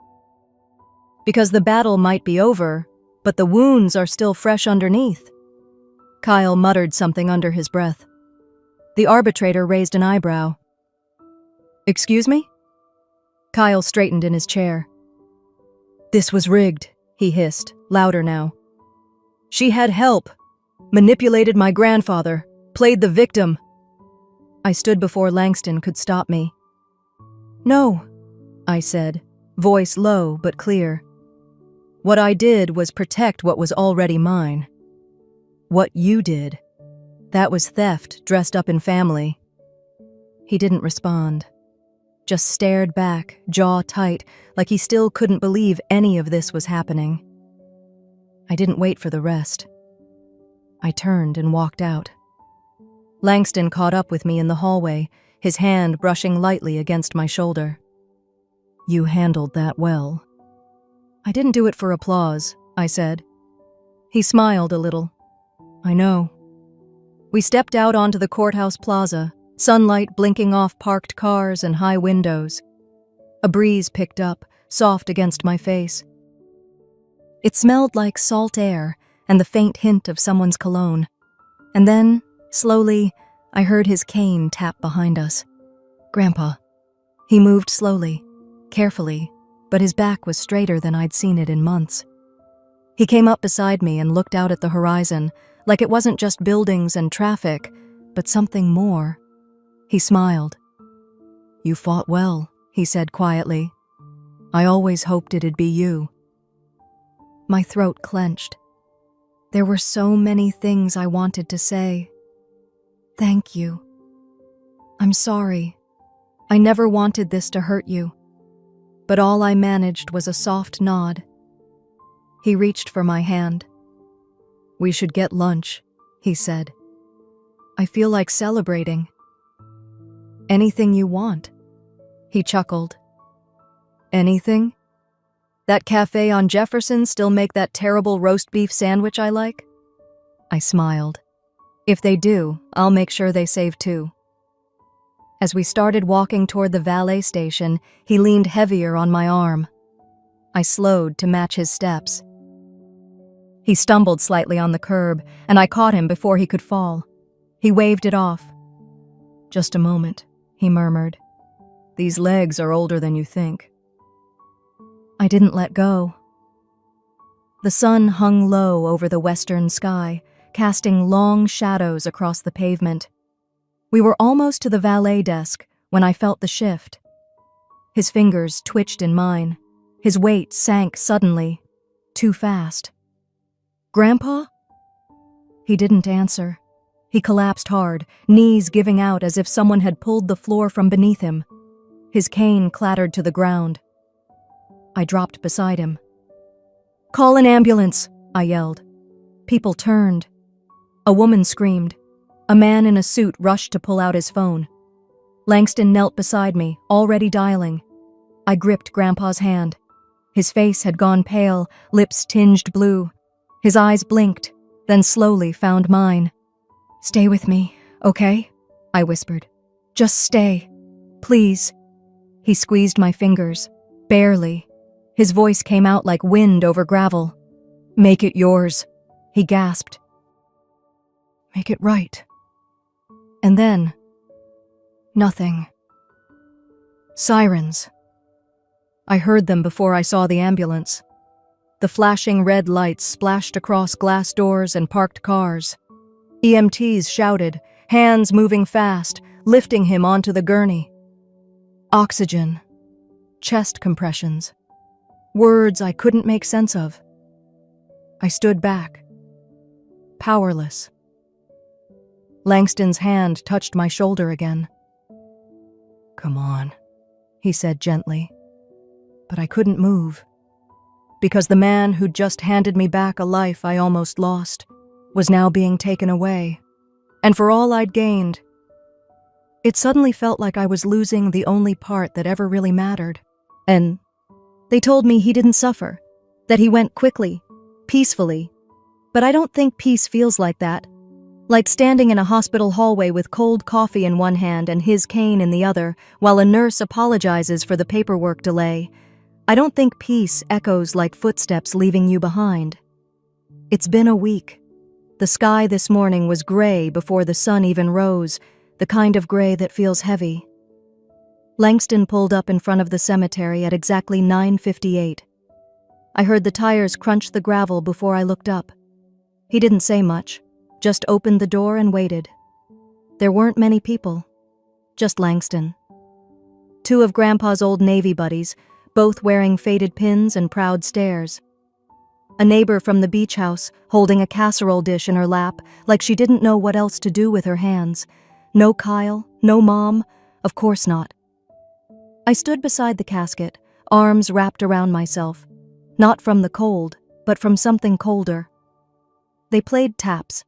Because the battle might be over, but the wounds are still fresh underneath. Kyle muttered something under his breath. The arbitrator raised an eyebrow. "Excuse me?" Kyle straightened in his chair. "This was rigged," he hissed, louder now. "She had help, manipulated my grandfather, Played the victim. I stood before Langston could stop me. No, I said, voice low but clear. What I did was protect what was already mine. What you did, that was theft dressed up in family. He didn't respond, just stared back, jaw tight, like he still couldn't believe any of this was happening. I didn't wait for the rest. I turned and walked out. Langston caught up with me in the hallway, his hand brushing lightly against my shoulder. You handled that well. I didn't do it for applause, I said. He smiled a little. I know. We stepped out onto the courthouse plaza, sunlight blinking off parked cars and high windows. A breeze picked up, soft against my face. It smelled like salt air and the faint hint of someone's cologne. And then, slowly, I heard his cane tap behind us. Grandpa. He moved slowly, carefully, but his back was straighter than I'd seen it in months. He came up beside me and looked out at the horizon, like it wasn't just buildings and traffic, but something more. He smiled. You fought well, he said quietly. I always hoped it'd be you. My throat clenched. There were so many things I wanted to say. Thank you. I'm sorry. I never wanted this to hurt you. But all I managed was a soft nod. He reached for my hand. We should get lunch, he said. I feel like celebrating. Anything you want. He chuckled. Anything? That cafe on Jefferson still make that terrible roast beef sandwich I like? I smiled. If they do, I'll make sure they save too. As we started walking toward the valet station, he leaned heavier on my arm. I slowed to match his steps. He stumbled slightly on the curb, and I caught him before he could fall. He waved it off. Just a moment, he murmured. These legs are older than you think. I didn't let go. The sun hung low over the western sky, casting long shadows across the pavement. We were almost to the valet desk when I felt the shift. His fingers twitched in mine. His weight sank suddenly, too fast. Grandpa? He didn't answer. He collapsed hard, knees giving out as if someone had pulled the floor from beneath him. His cane clattered to the ground. I dropped beside him. Call an ambulance, I yelled. People turned. A woman screamed. A man in a suit rushed to pull out his phone. Langston knelt beside me, already dialing. I gripped Grandpa's hand. His face had gone pale, lips tinged blue. His eyes blinked, then slowly found mine. Stay with me, okay? I whispered. Just stay. Please. He squeezed my fingers. Barely. His voice came out like wind over gravel. Make it yours, he gasped. Make it right. And then, nothing. Sirens. I heard them before I saw the ambulance. The flashing red lights splashed across glass doors and parked cars. EMTs shouted, hands moving fast, lifting him onto the gurney. Oxygen. Chest compressions. Words I couldn't make sense of. I stood back. Powerless. Langston's hand touched my shoulder again. Come on, he said gently. But I couldn't move. Because the man who'd just handed me back a life I almost lost was now being taken away. And for all I'd gained, it suddenly felt like I was losing the only part that ever really mattered. And they told me he didn't suffer, that he went quickly, peacefully. But I don't think peace feels like that. Like standing in a hospital hallway with cold coffee in one hand and his cane in the other, while a nurse apologizes for the paperwork delay. I don't think peace echoes like footsteps leaving you behind. It's been a week. The sky this morning was gray before the sun even rose, the kind of gray that feels heavy. Langston pulled up in front of the cemetery at exactly 9:58. I heard the tires crunch the gravel before I looked up. He didn't say much, just opened the door and waited. There weren't many people, just Langston. Two of Grandpa's old Navy buddies, both wearing faded pins and proud stares. A neighbor from the beach house, holding a casserole dish in her lap, like she didn't know what else to do with her hands. No Kyle, no Mom, of course not. I stood beside the casket, arms wrapped around myself, not from the cold, but from something colder. They played taps.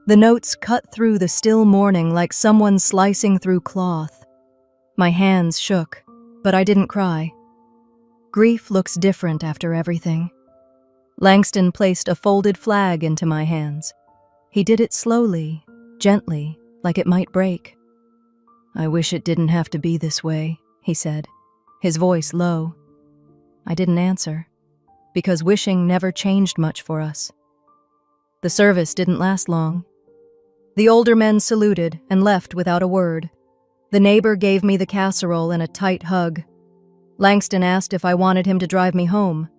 The notes cut through the still morning like someone slicing through cloth. My hands shook, but I didn't cry. Grief looks different after everything. Langston placed a folded flag into my hands. He did it slowly, gently, like it might break. "I wish it didn't have to be this way," he said, his voice low. I didn't answer, because wishing never changed much for us. The service didn't last long. The older men saluted and left without a word. The neighbor gave me the casserole and a tight hug. Langston asked if I wanted him to drive me home.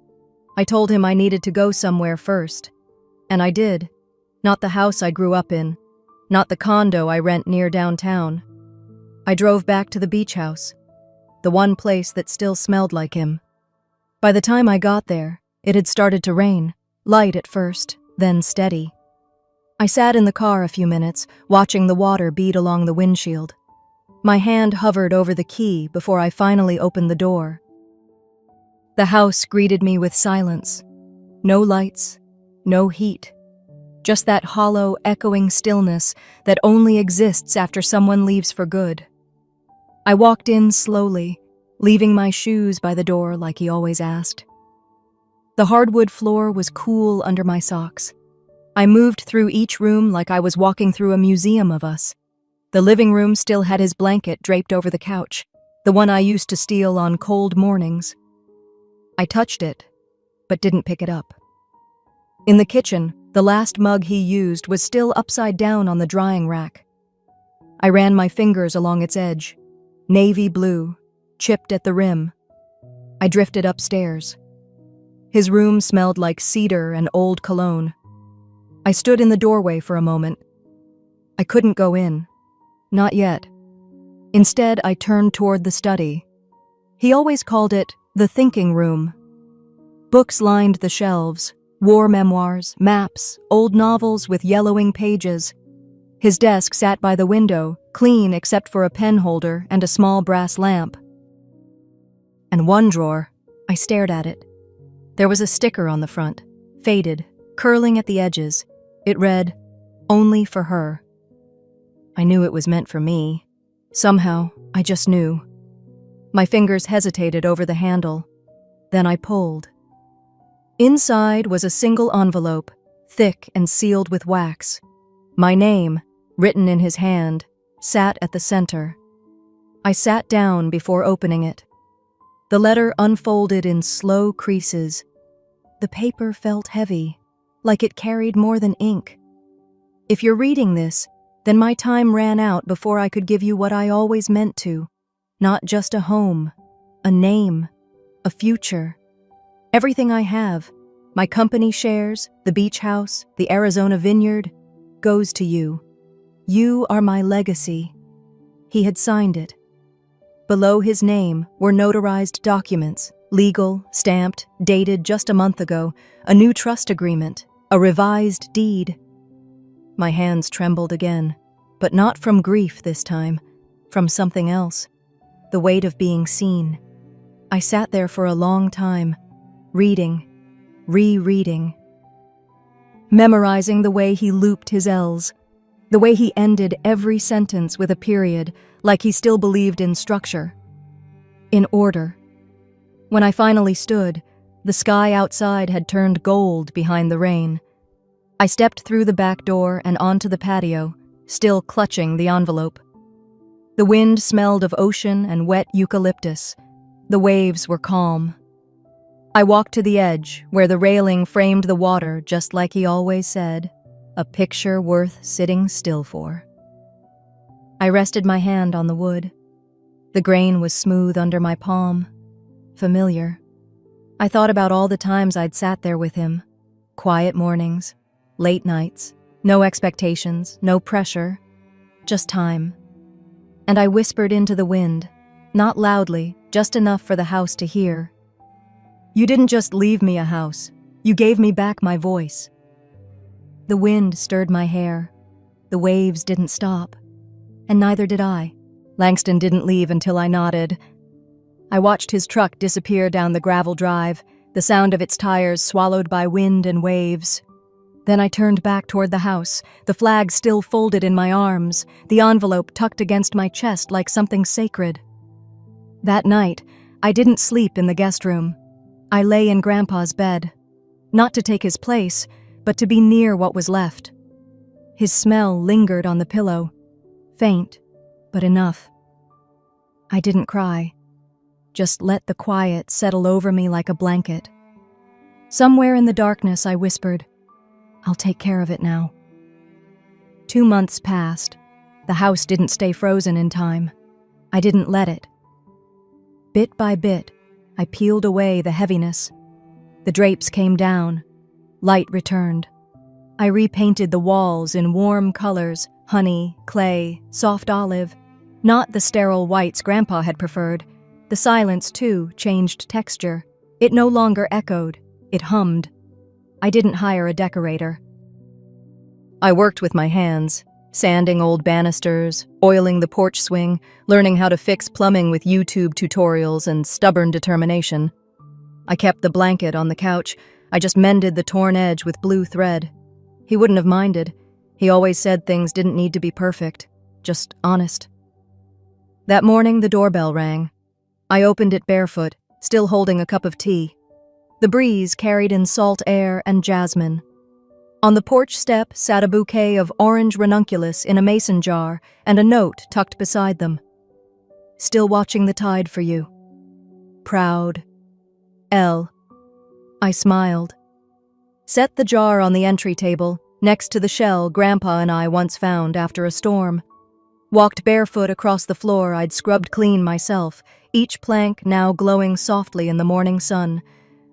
I told him I needed to go somewhere first. And I did. Not the house I grew up in. Not the condo I rent near downtown. I drove back to the beach house, the one place that still smelled like him. By the time I got there, it had started to rain, light at first, then steady. I sat in the car a few minutes, watching the water beat along the windshield. My hand hovered over the key before I finally opened the door. The house greeted me with silence. No lights, no heat. Just that hollow, echoing stillness that only exists after someone leaves for good. I walked in slowly, leaving my shoes by the door like he always asked. The hardwood floor was cool under my socks. I moved through each room like I was walking through a museum of us. The living room still had his blanket draped over the couch, the one I used to steal on cold mornings. I touched it, but didn't pick it up. In the kitchen, the last mug he used was still upside down on the drying rack. I ran my fingers along its edge, navy blue, chipped at the rim. I drifted upstairs. His room smelled like cedar and old cologne. I stood in the doorway for a moment. I couldn't go in. Not yet. Instead, I turned toward the study. He always called it the thinking room. Books lined the shelves, war memoirs, maps, old novels with yellowing pages. His desk sat by the window, clean except for a pen holder and a small brass lamp. And one drawer, I stared at it. There was a sticker on the front, faded, curling at the edges. It read, "Only for her." I knew it was meant for me. Somehow, I just knew. My fingers hesitated over the handle. Then I pulled. Inside was a single envelope, thick and sealed with wax. My name, written in his hand, sat at the center. I sat down before opening it. The letter unfolded in slow creases. The paper felt heavy, like it carried more than ink. If you're reading this, then my time ran out before I could give you what I always meant to. Not just a home, a name, a future. Everything I have, my company shares, the beach house, the Arizona vineyard, goes to you. You are my legacy. He had signed it. Below his name were notarized documents, legal, stamped, dated just a month ago, a new trust agreement, a revised deed. My hands trembled again, but not from grief this time, from something else, the weight of being seen. I sat there for a long time, reading, rereading, memorizing the way he looped his L's, the way he ended every sentence with a period, like he still believed in structure, in order. When I finally stood, the sky outside had turned gold behind the rain. I stepped through the back door and onto the patio, still clutching the envelope. The wind smelled of ocean and wet eucalyptus. The waves were calm. I walked to the edge, where the railing framed the water just like he always said, a picture worth sitting still for. I rested my hand on the wood. The grain was smooth under my palm, familiar. I thought about all the times I'd sat there with him, quiet mornings, late nights, no expectations, no pressure, just time. And I whispered into the wind, not loudly, just enough for the house to hear. You didn't just leave me a house, you gave me back my voice. The wind stirred my hair. The waves didn't stop. And neither did I. Langston didn't leave until I nodded. I watched his truck disappear down the gravel drive, the sound of its tires swallowed by wind and waves. Then I turned back toward the house, the flag still folded in my arms, the envelope tucked against my chest like something sacred. That night, I didn't sleep in the guest room. I lay in Grandpa's bed, not to take his place, but to be near what was left. His smell lingered on the pillow, faint, but enough. I didn't cry. Just let the quiet settle over me like a blanket. Somewhere in the darkness, I whispered, I'll take care of it now. 2 months passed. The house didn't stay frozen in time. I didn't let it. Bit by bit, I peeled away the heaviness. The drapes came down. Light returned. I repainted the walls in warm colors, honey, clay, soft olive. Not the sterile whites Grandpa had preferred. The silence, too, changed texture. It no longer echoed. It hummed. I didn't hire a decorator. I worked with my hands, sanding old banisters, oiling the porch swing, learning how to fix plumbing with YouTube tutorials and stubborn determination. I kept the blanket on the couch. I just mended the torn edge with blue thread. He wouldn't have minded. He always said things didn't need to be perfect, just honest. That morning, the doorbell rang. I opened it barefoot, still holding a cup of tea. The breeze carried in salt air and jasmine. On the porch step sat a bouquet of orange ranunculus in a mason jar and a note tucked beside them. Still watching the tide for you. Proud. L. I smiled. Set the jar on the entry table, next to the shell Grandpa and I once found after a storm. Walked barefoot across the floor I'd scrubbed clean myself, each plank now glowing softly in the morning sun.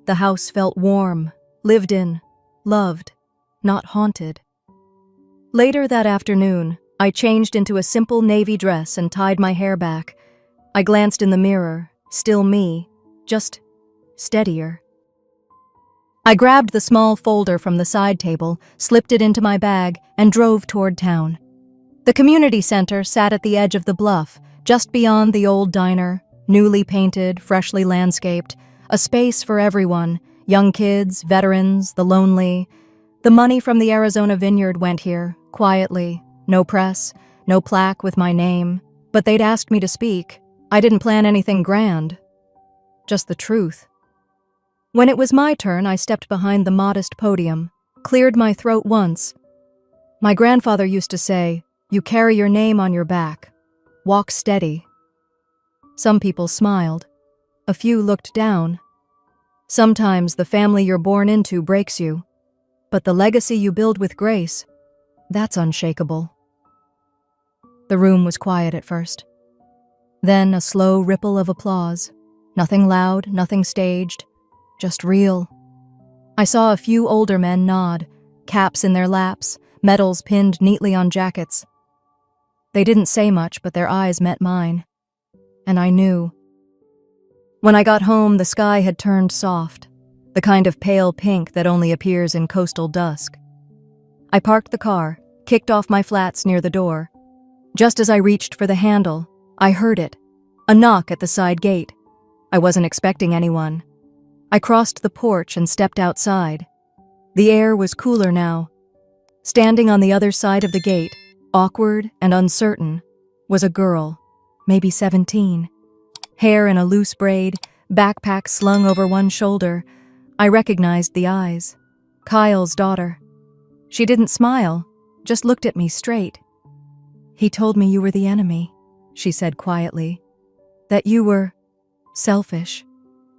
The house felt warm, lived in, loved, not haunted. Later that afternoon, I changed into a simple navy dress and tied my hair back. I glanced in the mirror, still me, just steadier. I grabbed the small folder from the side table, slipped it into my bag, and drove toward town. The community center sat at the edge of the bluff, just beyond the old diner, newly painted, freshly landscaped, a space for everyone, young kids, veterans, the lonely. The money from the Arizona vineyard went here, quietly, no press, no plaque with my name, but they'd asked me to speak. I didn't plan anything grand, just the truth. When it was my turn, I stepped behind the modest podium, cleared my throat once. My grandfather used to say, "You carry your name on your back. Walk steady." Some people smiled. A few looked down. Sometimes the family you're born into breaks you, but the legacy you build with grace, that's unshakable. The room was quiet at first. Then a slow ripple of applause. Nothing loud, nothing staged, just real. I saw a few older men nod, caps in their laps, medals pinned neatly on jackets. They didn't say much, but their eyes met mine. And I knew. When I got home, the sky had turned soft, the kind of pale pink that only appears in coastal dusk. I parked the car, kicked off my flats near the door. Just as I reached for the handle, I heard it, a knock at the side gate. I wasn't expecting anyone. I crossed the porch and stepped outside. The air was cooler now. Standing on the other side of the gate, awkward and uncertain, was a girl, maybe 17. Hair in a loose braid, backpack slung over one shoulder. I recognized the eyes. Kyle's daughter. She didn't smile, just looked at me straight. "He told me you were the enemy," she said quietly. "That you were selfish,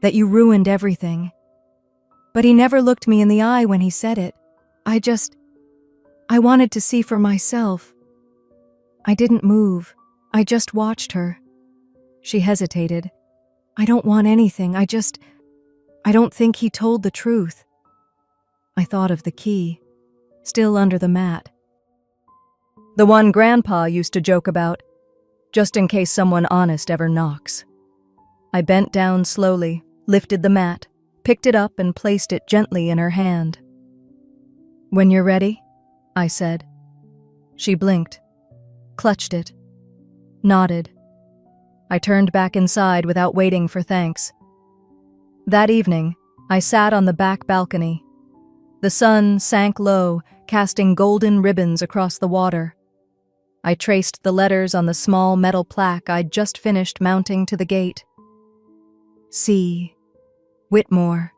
that you ruined everything. But he never looked me in the eye when he said it. I wanted to see for myself. I didn't move. I just watched her." She hesitated. "I don't want anything. I don't think he told the truth." I thought of the key, still under the mat. The one Grandpa used to joke about, just in case someone honest ever knocks. I bent down slowly, lifted the mat, picked it up and placed it gently in her hand. "When you're ready," I said. She blinked, clutched it, nodded. I turned back inside without waiting for thanks. That evening, I sat on the back balcony. The sun sank low, casting golden ribbons across the water. I traced the letters on the small metal plaque I'd just finished mounting to the gate. C. Whitmore.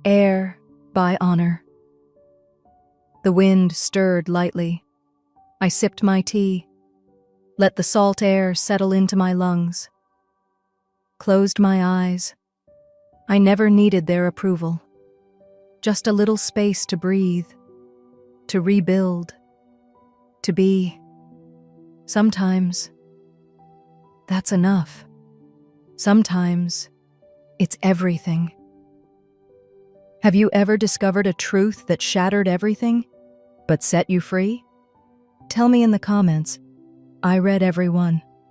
Heir by honor. The wind stirred lightly. I sipped my tea, let the salt air settle into my lungs. Closed my eyes. I never needed their approval. Just a little space to breathe, to rebuild, to be. Sometimes that's enough. Sometimes it's everything. Have you ever discovered a truth that shattered everything, but set you free? Tell me in the comments. I read every one.